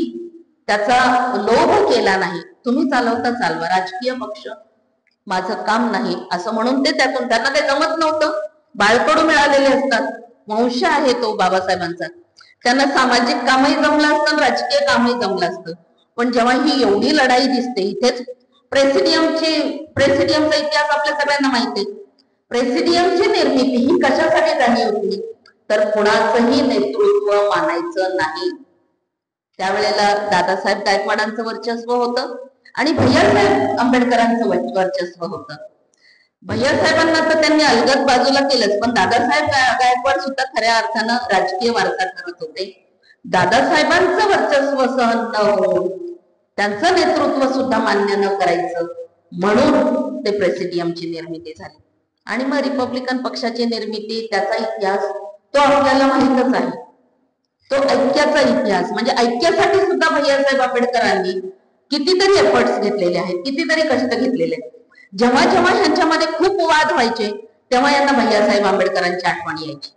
त्याचा लोभ केला नाही. तुम्ही चालवता चालवा, राजकीय पक्ष माझं काम नाही असं म्हणून ते त्यातून, त्यांना काही जमत नव्हतं. बाळकडू मिळालेले असतात, वंश आहे तो बाबासाहेबांचा, त्यांना सामाजिक कामही जमलं असतं, राजकीय कामही जमलं असतं. पण जेव्हा ही एवढी लढाई दिसते, इथेच प्रेसिडियमचा इतिहास आपल्या सगळ्यांना माहिती आहे. प्रेसिडियमची निर्मिती ही कशासाठी झाली होती? तर कुणाचंही नेतृत्व मानायचं नाही. त्यावेळेला दादासाहेब गायकवाडांचं वर्चस्व होतं आणि भैयासाहेब आंबेडकरांचं वर्चस्व होतं. भैयासाहेबांना तर त्यांनी अलगद बाजूला केलंच, पण दादासाहेब गायकवाड सुद्धा खऱ्या अर्थानं राजकीय वारसा करत होते. दादासाहेबांचं वर्चस्व सहन न होऊन त्यांचं नेतृत्व सुद्धा मान्य न करायचं म्हणून ते प्रेसिडियमची निर्मिती झाली. आणि मग रिपब्लिकन पक्षाची निर्मिती, त्याचा इतिहास तो आपल्याला माहितच आहे. तो ऐक्याचा इतिहास, म्हणजे ऐक्यासाठी सुद्धा भैयासाहेब आंबेडकरांनी कितीतरी एफर्ट्स घेतलेले आहेत, कितीतरी कष्ट घेतलेले आहेत. जेव्हा जेव्हा ह्यांच्यामध्ये खूप वाद व्हायचे तेव्हा यांना भैयासाहेब आंबेडकरांची आठवण यायची.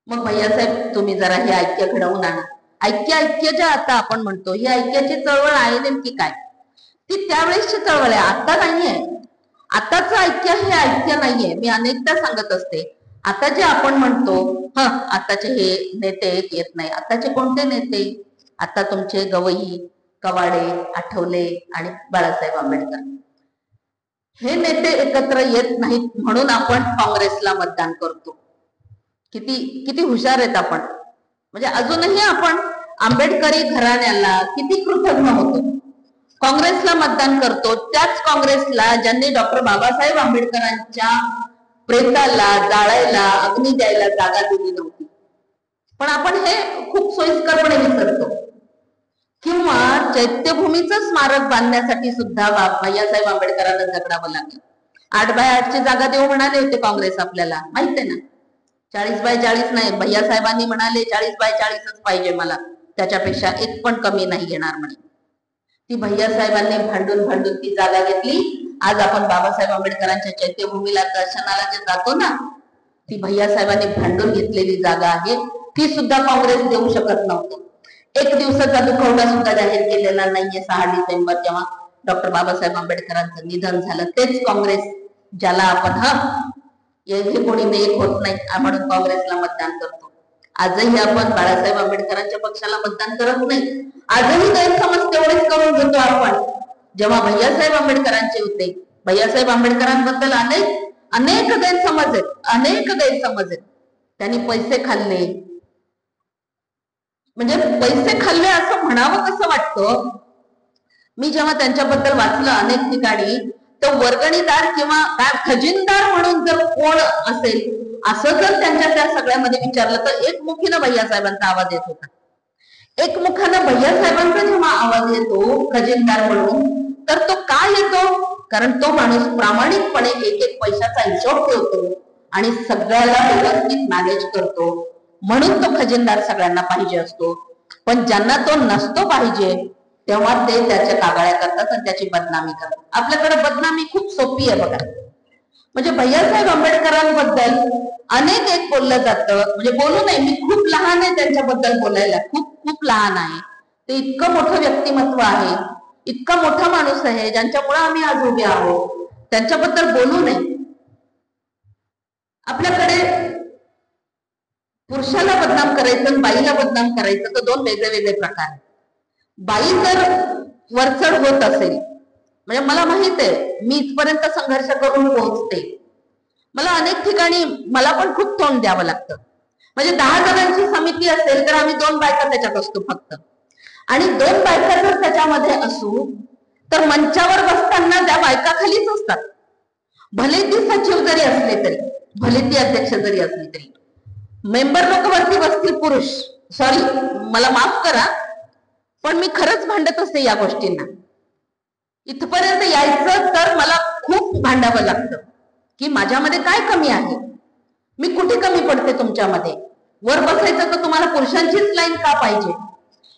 मग भैयासाहेब तुम्ही जरा हे ऐक्य घडवून आणा. ऐक्य जे आता आपण म्हणतो, ही ऐक्याची चळवळ आहे नेमकी काय? ती त्यावेळेसची चळवळ आहे, आता नाहीये. आताच ऐक्य हे ऐक्य नाहीये. मी अनेकदा सांगत असते, आता जे आपण म्हणतो आताचे हे नेते येत नाही. आताचे कोणते नेते? आता तुमचे गवई, कवाडे, आठवले आणि बाळासाहेब आंबेडकर हे नेते एकत्र येत नाहीत म्हणून आपण काँग्रेसला मतदान करतो. किती हुशार आहेत आपण. म्हणजे अजूनही आपण आंबेडकरी घराण्याला किती कृतज्ञ होतो. काँग्रेसला मतदान करतो, त्याच काँग्रेसला ज्यांनी डॉक्टर बाबासाहेब आंबेडकरांच्या प्रेताला जाळायला, अग्नी द्यायला जागा दिली नव्हती. पण आपण हे खूप सोयीस्करपणे विसरतो. किंवा चैत्यभूमीचं स्मारक बांधण्यासाठी सुद्धा भैयासाहेब आंबेडकरांना झगडावं लागलं. 8x8 जागा देऊ म्हणाले होते काँग्रेस, आपल्याला माहित आहे ना. 40x40 नाही, भैयासाहेबांनी म्हणाले 40x40च पाहिजे मला, त्याच्यापेक्षा एक पण कमी नाही घेणार म्हणे. ती भैयासाहेबांनी भांडून ती जागा घेतली. आज आपण बाबासाहेब आंबेडकरांच्या चैत्यभूमीला दर्शनाला जे जातो ना, ती भैयासाहेबांनी भांडून घेतलेली जागा आहे. ती सुद्धा काँग्रेस देऊ शकत नव्हतं. एक दिवसाचा दुखवटा सुद्धा जाहीर केलेला नाहीये. 6 डिसेंबर जेव्हा डॉक्टर बाबासाहेब आंबेडकरांचं निधन झालं, तेच काँग्रेस, ज्याला आपण हे कोणी एक होत नाही म्हणून काँग्रेसला मतदान करतो. आजही आपण बाळासाहेब आंबेडकरांच्या पक्षाला मतदान करत नाही. आजही गैरसमज तेवढेच करून घेतो आपण जेव्हा भैयासाहेब आंबेडकरांचे होते. भैयासाहेब आंबेडकरांबद्दल अनेक गैरसमज आहेत. त्यांनी पैसे खाल्ले, म्हणजे पैसे खाल्ले असं म्हणावं कसं वाटतं. मी जेव्हा त्यांच्याबद्दल वाचलं अनेक ठिकाणी, तर वर्गणीदार किंवा खजिनदार म्हणून जर कोण असेल असं जर त्यांच्या त्या सगळ्यामध्ये विचारलं तर एकमुखीनं भैयासाहेबांचा आवाज येत होता. एकमुखानं भैयासाहेबांचा जेव्हा आवाज येतो खजिनदार म्हणून, तर तो का येतो? कारण तो माणूस प्रामाणिकपणे एक पैशाचा हिशोब ठेवतो आणि सगळ्याला व्यवस्थित मॅनेज करतो, म्हणून तो खजिनदार सगळ्यांना पाहिजे असतो. पण ज्यांना तो नसतो पाहिजे तेव्हा ते त्याच्या कागाळ्या करतात आणि त्याची बदनामी करतात. आपल्याकडे बदनामी खूप सोपी आहे बघा. म्हणजे भैयासाहेब आंबेडकरांबद्दल अनेक एक बोललं जातं, म्हणजे बोलू नये, मी खूप लहान आहे त्यांच्याबद्दल बोलायला, खूप खूप लहान आहे. ते इतकं मोठं व्यक्तिमत्व आहे, इतका मोठा माणूस आहे, ज्यांच्यामुळे आम्ही आज उभे आहोत, त्यांच्याबद्दल बोलू नये. आपल्याकडे पुरुषाला बदनाम करायचं आणि बाईला बदनाम करायचं तर दोन वेगळे वेगळे प्रकार आहेत. बाई जर वरचढ होत असेल, म्हणजे मला माहित आहे मी इथपर्यंत संघर्ष करून पोहोचते, मला अनेक ठिकाणी मला पण खूप तोंड द्यावं लागतं. म्हणजे 10 जणांची समिती असेल तर आम्ही 2 बायका त्याच्यात असतो फक्त, आणि 2 बायका जर त्याच्यामध्ये असू तर मंचावर बसताना त्या बायका खालीच असतात. भले ती सचिव जरी असले तरी, भले ती अध्यक्ष जरी असली तरी, मेंबर लोक वरती बसतील पुरुष. सॉरी, मला माफ करा, पण मी खरंच भांडत असते या गोष्टींना. इथपर्यंत यायचं तर मला खूप भांडावं लागतं की माझ्यामध्ये काय कमी आहे, मी कुठे कमी पडते तुमच्यामध्ये. वर बसायचं तर तुम्हाला पुरुषांचीच लाईन का पाहिजे?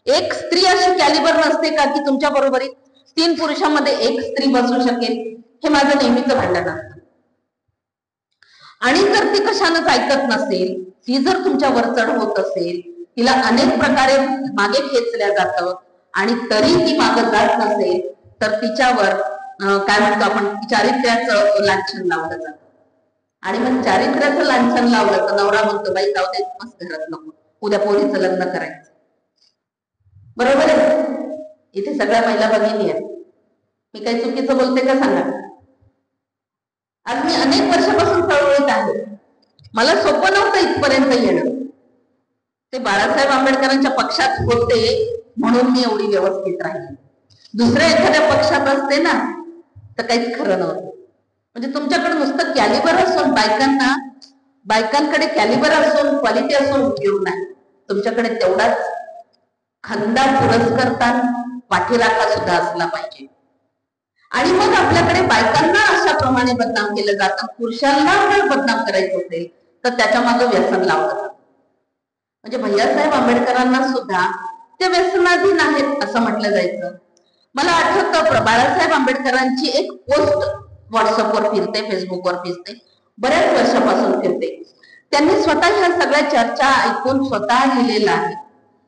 एक स्त्री अशी कॅलिबर नसते का की तुमच्या बरोबरीत 3 पुरुषांमध्ये एक स्त्री बसू शकेल? हे माझं नेहमीचं भांडण असतं. आणि जर ती कशानंच ऐकत नसेल, ती जर तुमच्यावर चढ होत असेल, तिला अनेक प्रकारे मागे खेचल्या जातं आणि तरी ती मागे जात नसेल तर तिच्यावर काय म्हणतो आपण, चारित्र्याचं लांछन लावलं जातं. आणि मग चारित्र्याचं लांछन लावलं तर नवरा म्हणतो बाई जाऊ दे, मस्त घरात नको, उद्या पोरीचं लग्न करायचं. बरोबर आहे? इथे सगळ्या महिला भगिनी आहेत, मी काही चुकीचं बोलते का सांगा? आज मी अनेक वर्षापासून चळवळीत आहे, मला सोपं नव्हतं इथपर्यंत येणं. ते बाळासाहेब आंबेडकरांच्या पक्षात होते म्हणून मी एवढी व्यवस्थित राहिली. दुसऱ्या एखाद्या पक्षात असते ना तर काहीच खरं नव्हतं. म्हणजे तुमच्याकडे नुसतं कॅलिबर असून बायकांकडे कॅलिबर असून क्वालिटी असून उपयोग नाही, तुमच्याकडे तेवढाच खंदा पुरस्कर्ता पाठीराखा सुद्धा असला पाहिजे. आणि मग आपल्याकडे बायकांना अशाप्रमाणे बदनाम केलं जातं. पुरुषांना जर बदनाम करायचं असेल तर त्याच्या मागे व्यसन लावलं जातं. म्हणजे भैयासाहेब आंबेडकरांना सुद्धा ते व्यसनाधीन आहेत असं म्हटलं जायचं. मला आठवतं बाळासाहेब आंबेडकरांची एक पोस्ट व्हॉट्सअपवर फिरते, फेसबुकवर फिरते, बऱ्याच वर्षापासून फिरते. त्यांनी स्वतः ह्या सगळ्या चर्चा ऐकून स्वतः लिहिलेलं आहे.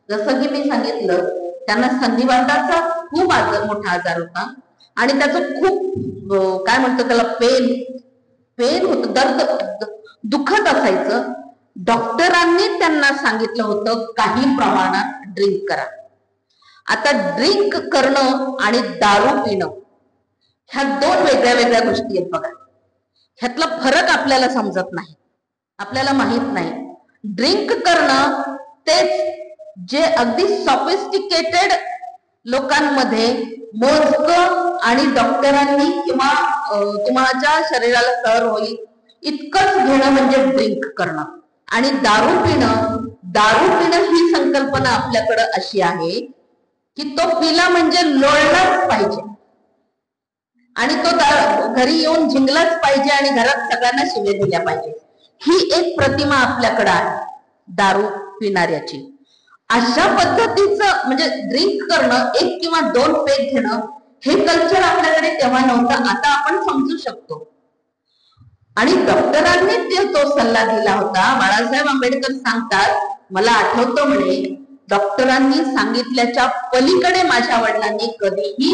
जसं की मी सांगितलं, त्यांना संधिवाताचा खूप मोठा आजार होता आणि त्याचं खूप काय म्हणतो त्याला, पेन होत, दर्द, दुखत असायचं. डॉक्टरांनी त्यांना सांगितलं होतं काही प्रमाणात ड्रिंक करा. आता ड्रिंक करणं आणि दारू पिणं ह्या 2 वेगळ्या वेगळ्या गोष्टी आहेत बघा. ह्यातला फरक आपल्याला समजत नाही, आपल्याला माहित नाही. ड्रिंक करणं तेच जे अगदी सॉफिस्टिकेटेड लोकांमध्ये मोजकं आणि डॉक्टरांनी किंवा तुमच्या शरीराला सहन होईल इतकंच घेणं म्हणजे ड्रिंक करणं. आणि दारू पिणं ही संकल्पना आपल्याकडे अशी आहे की तो पिला म्हणजे लोळलाच पाहिजे आणि तो घरी येऊन झिंगलाच पाहिजे आणि घरात सगळ्यांना शिव्या दिल्या पाहिजे. ही एक प्रतिमा आपल्याकडे आहे दारू पिणाऱ्याची. अशा पद्धतीचं म्हणजे ड्रिंक करणं, 1 किंवा 2 पेग घेणं, हे कल्चर आपल्याकडे तेव्हा नव्हतं. आता आपण समजू शकतो. आणि डॉक्टरांनी तो सल्ला दिला होता. बाळासाहेब आंबेडकर सांगतात, मला आठवतं म्हणे, डॉक्टरांनी सांगितल्याच्या पलीकडे माझ्या वडिलांनी कधीही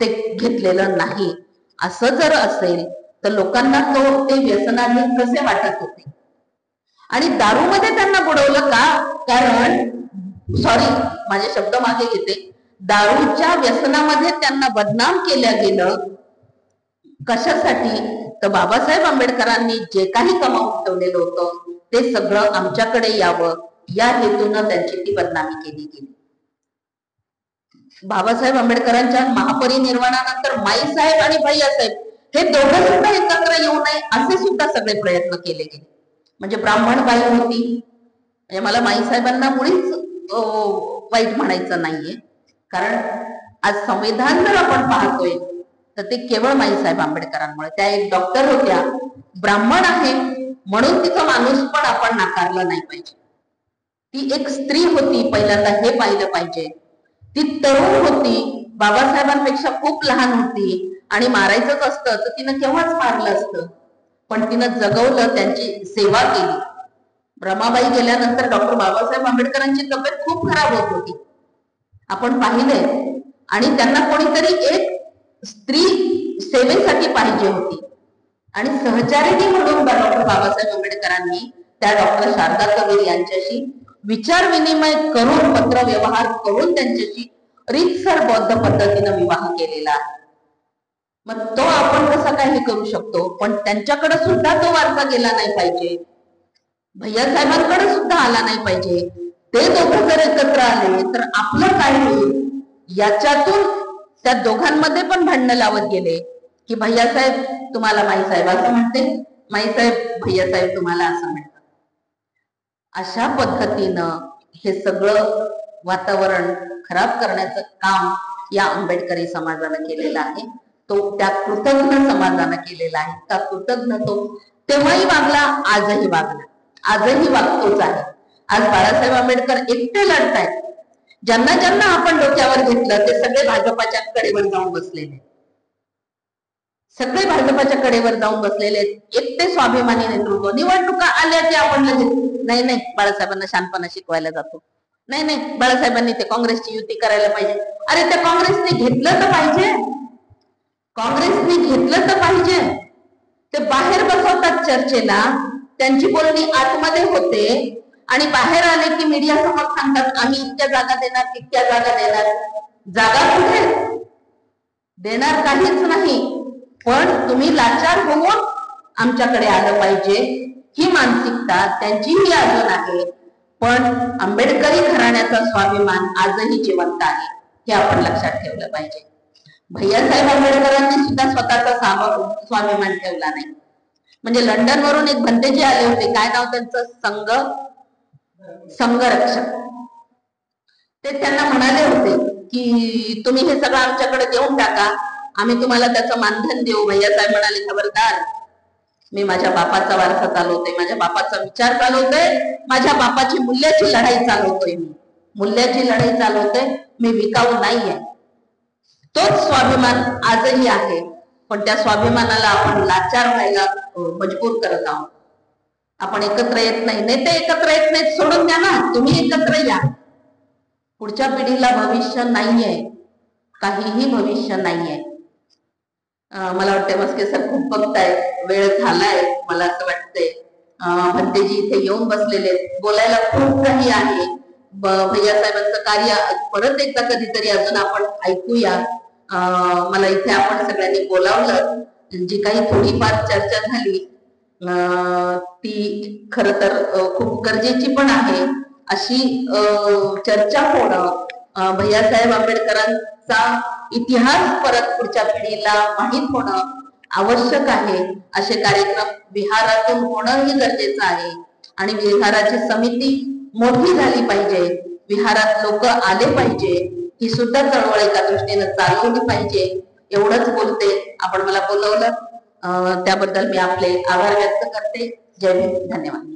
ते घेतलेलं नाही. असं जर असेल तर लोकांना ते व्यसनाधीन कसे वाटत होते? आणि दारूमध्ये त्यांना बुडवलं का? कारण सॉरी, माझे शब्द मागे घेते, दारूच्या व्यसनामध्ये त्यांना बदनाम केलं गेलं. कशासाठी? तर बाबासाहेब आंबेडकरांनी जे काही कमावून ठेवलेलं होतं ते सगळं आमच्याकडे यावं या हेतूनं त्यांची ती बदनामी केली गेली. बाबासाहेब आंबेडकरांच्या महापरिनिर्वाणानंतर माईसाहेब आणि भैयासाहेब हे दोघं सुद्धा एकत्र येऊ नये असे सुद्धा सगळे प्रयत्न केले गेले. म्हणजे ब्राह्मण बाई होती, म्हणजे मला माईसाहेबांना मुळीच वाईट म्हणायचं नाहीये, कारण आज संविधान जर आपण पाहतोय तर ते केवळ माईसाहेब आंबेडकरांमुळे. त्या एक डॉक्टर होत्या, ब्राह्मण आहे म्हणून तिचं माणूस पण आपण नाकारला नाही पाहिजे. ती एक स्त्री होती, पहिल्यांदा हे पाहिलं पाहिजे. ती तरुण होती, बाबासाहेबांपेक्षा खूप लहान होती आणि मारायचंच असतं तर तिनं केव्हाच मारलं असतं. पण तिनं जगवलं, त्यांची सेवा केली. रमाबाई गेल्यानंतर डॉक्टर बाबासाहेब आंबेडकरांची तब्येत खूप खराब होत होती, आपण पाहिले. आणि त्यांना कोणीतरी एक स्त्री सेवेसाठी पाहिजे होती आणि सहचारिणी म्हणून डॉक्टर बाबासाहेब आंबेडकरांनी त्या डॉक्टर शारदा कबीर यांच्याशी विचार विनिमय करून, पत्र व्यवहार करून त्यांच्याशी रीतसर बौद्ध पद्धतीनं विवाह केलेला आहे. मग तो आपण कसा काही करू शकतो, पण त्यांच्याकडे सुद्धा तो वारसा गेला नाही पाहिजे, भैयासाहेबांकडे सुद्धा आला नाही पाहिजे. ते दोघं जर एकत्र आले तर आपलं काय होईल, याच्यातून त्या दोघांमध्ये पण भांडणं लावत गेले की भैयासाहेब तुम्हाला माईसाहेब असं म्हणते, माईसाहेब भैयासाहेब तुम्हाला असं म्हणतात. अशा पद्धतीनं हे सगळं वातावरण खराब करण्याचं काम या आंबेडकरी समाजानं केलेलं आहे. तो त्या कृतज्ञ समाजानं केलेला आहे. त्या कृतज्ञ तो तेव्हाही वागला, आजही वागला, आजही वागतोच आहे. आज बाळासाहेब आंबेडकर एकटे लढतायत. ज्यांना ज्यांना आपण डोक्यावर घेतलं ते सगळे भाजपाच्या कडेवर जाऊन बसलेले, सगळे भाजपाच्या कडेवर जाऊन बसलेले. एकटे स्वाभिमानी नेतृत्व. निवडणुका आल्या की आपण नाही नाही बाळासाहेबांना शानपणा शिकवायला जातो, नाही नाही बाळासाहेबांनी ते काँग्रेसची युती करायला पाहिजे. अरे त्या काँग्रेसने घेतलं तर पाहिजे, काँग्रेसने घेतलं तर पाहिजे. ते बाहेर बसवतात चर्चेला, त्यांची बोलणी आतमध्ये होते आणि बाहेर आले की मीडिया समोर सांगतात आम्ही इतक्या जागा देणार, तितक्या जागा देणार. जागा कुठे देणार, काहीच नाही. पण तुम्ही लाचार होऊन आमच्याकडे आलं पाहिजे, ही मानसिकता त्यांचीही अजून आहे. पण आंबेडकरी घराण्याचा स्वाभिमान आजही जिवंत आहे, हे आपण लक्षात ठेवलं पाहिजे. भैयासाहेब आंबेडकरांनी सुद्धा स्वतःचा स्वाभिमान ठेवला नाही. म्हणजे लंडन वरून एक भंतेजी आले होते, काय नाव त्यांचं, संघरक्षक. ते त्यांना म्हणाले होते की तुम्ही हे सगळं आमच्याकडे देऊन टाका, आम्ही तुम्हाला त्याचं मानधन देऊ. भैयासाहेब म्हणाले खबरदार, मी माझ्या बापाचा वारसा चालवतोय, माझ्या बापाचा विचार चालवतोय, माझ्या बापाची मूल्याची लढाई चालवतोय, मी मूल्याची लढाई चालवतोय, मी विकाऊ नाहीये. तोच स्वाभिमान आजही आहे. पण त्या स्वाभिमानाला आपण लाचार व्हायला मजबूर करत आहोत. आपण एकत्र येत नाही, नेते एकत्र येत नाहीत, सोडून द्या ना, तुम्ही एकत्र या. पुढच्या पिढीला भविष्य नाहीये, काहीही भविष्य नाहीये. मला वाटतंय मस्के सर खूप बघताय, वेळ झालाय, मला असं वाटतंय. भंतेजी इथे येऊन बसलेले, बोलायला खूप काही आहे. भैयासाहेबांचं कार्य परत एकदा कधीतरी अजून आपण ऐकूया. मला इथे आपण सगळ्यांनी बोलावलं, जी काही थोडीफार चर्चा झाली ती खर तर खूप गरजेची पण आहे. अशी चर्चा होणं, भैयासाहेब आंबेडकरांचा इतिहास परत पुढच्या पिढीला माहीत होणं आवश्यक आहे. असे कार्यक्रम विहारातून होणं ही गरजेचं आहे. आणि विहाराची समिती मोठी झाली पाहिजे, विहारात लोक आले पाहिजे, ही सुद्धा चळवळ एका दृष्टीने चालवली पाहिजे. एवढंच बोलते. आपण मला बोलवलं त्याबद्दल मी आपले आभार व्यक्त करते. जय हिंद, धन्यवाद.